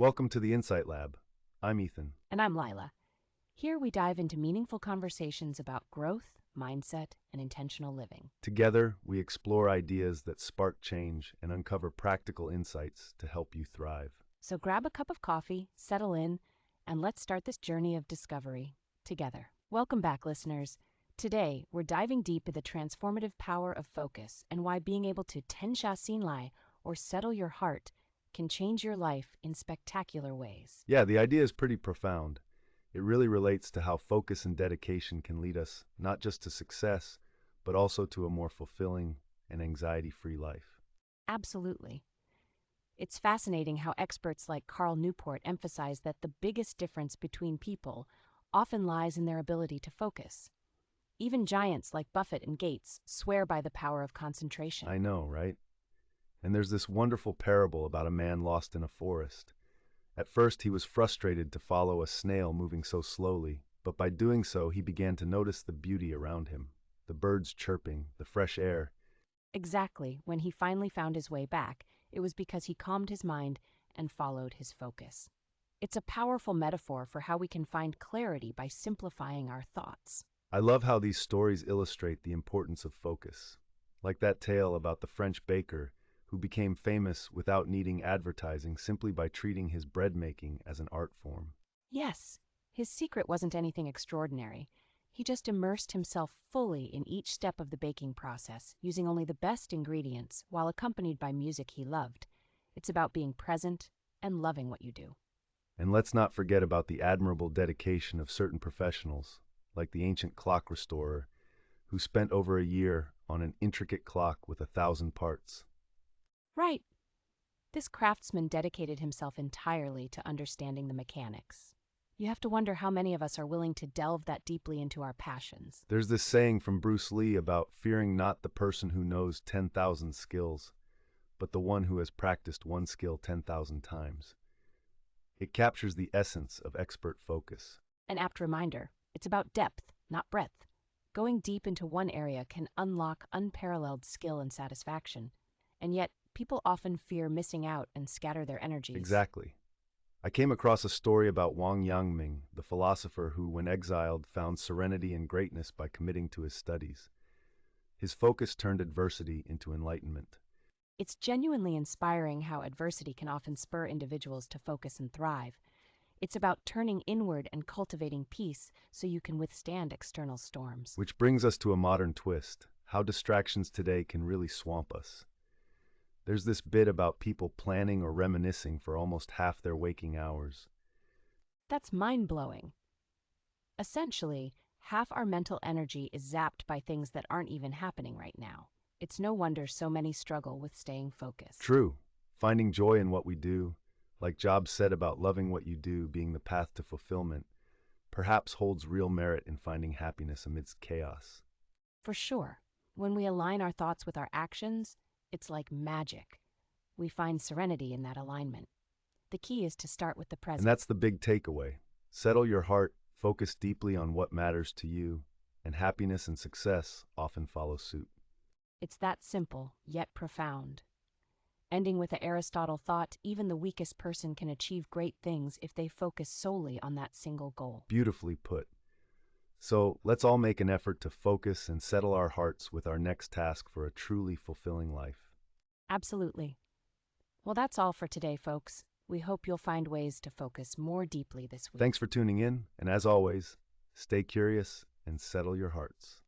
Welcome to the Insight Lab. I'm Ethan. And I'm Lila. Here we dive into meaningful conversations about growth, mindset, and intentional living. Together, we explore ideas that spark change and uncover practical insights to help you thrive. So grab a cup of coffee, settle in, and let's start this journey of discovery together. Welcome back, listeners. Today, we're diving deep into the transformative power of focus and why being able to tensha sinlai, or settle your heart, can change your life in spectacular ways. Yeah, the idea is pretty profound. It really relates to how focus and dedication can lead us not just to success, but also to a more fulfilling and anxiety-free life. Absolutely. It's fascinating how experts like Carl Newport emphasize that the biggest difference between people often lies in their ability to focus. Even giants like Buffett and Gates swear by the power of concentration. I know, right? And there's this wonderful parable about a man lost in a forest. At first, he was frustrated to follow a snail moving so slowly, but by doing so, he began to notice the beauty around him, the birds chirping, the fresh air. Exactly, when he finally found his way back, it was because he calmed his mind and followed his focus. It's a powerful metaphor for how we can find clarity by simplifying our thoughts. I love how these stories illustrate the importance of focus, like that tale about the French baker who became famous without needing advertising simply by treating his bread making as an art form. Yes, his secret wasn't anything extraordinary. He just immersed himself fully in each step of the baking process, using only the best ingredients while accompanied by music he loved. It's about being present and loving what you do. And let's not forget about the admirable dedication of certain professionals, like the ancient clock restorer, who spent over a year on an intricate clock with 1,000 parts. Right. This craftsman dedicated himself entirely to understanding the mechanics. You have to wonder how many of us are willing to delve that deeply into our passions. There's this saying from Bruce Lee about fearing not the person who knows 10,000 skills, but the one who has practiced one skill 10,000 times. It captures the essence of expert focus. An apt reminder, it's about depth, not breadth. Going deep into one area can unlock unparalleled skill and satisfaction, and yet people often fear missing out and scatter their energies. Exactly. I came across a story about Wang Yangming, the philosopher who, when exiled, found serenity and greatness by committing to his studies. His focus turned adversity into enlightenment. It's genuinely inspiring how adversity can often spur individuals to focus and thrive. It's about turning inward and cultivating peace so you can withstand external storms. Which brings us to a modern twist, how distractions today can really swamp us. There's this bit about people planning or reminiscing for almost half their waking hours. That's mind-blowing. Essentially, half our mental energy is zapped by things that aren't even happening right now. It's no wonder so many struggle with staying focused. True, finding joy in what we do, like Jobs said about loving what you do being the path to fulfillment, perhaps holds real merit in finding happiness amidst chaos. For sure, when we align our thoughts with our actions, it's like magic. We find serenity in that alignment. The key is to start with the And present. that's the big takeaway. Settle your heart, focus deeply on what matters to you, and happiness and success often follow suit. It's that simple, yet profound. Ending with the Aristotle thought, even the weakest person can achieve great things if they focus solely on that single goal. Beautifully put. So let's all make an effort to focus and settle our hearts with our next task for a truly fulfilling life. Absolutely. Well, that's all for today, folks. We hope you'll find ways to focus more deeply this week. Thanks for tuning in, and as always, stay curious and settle your hearts.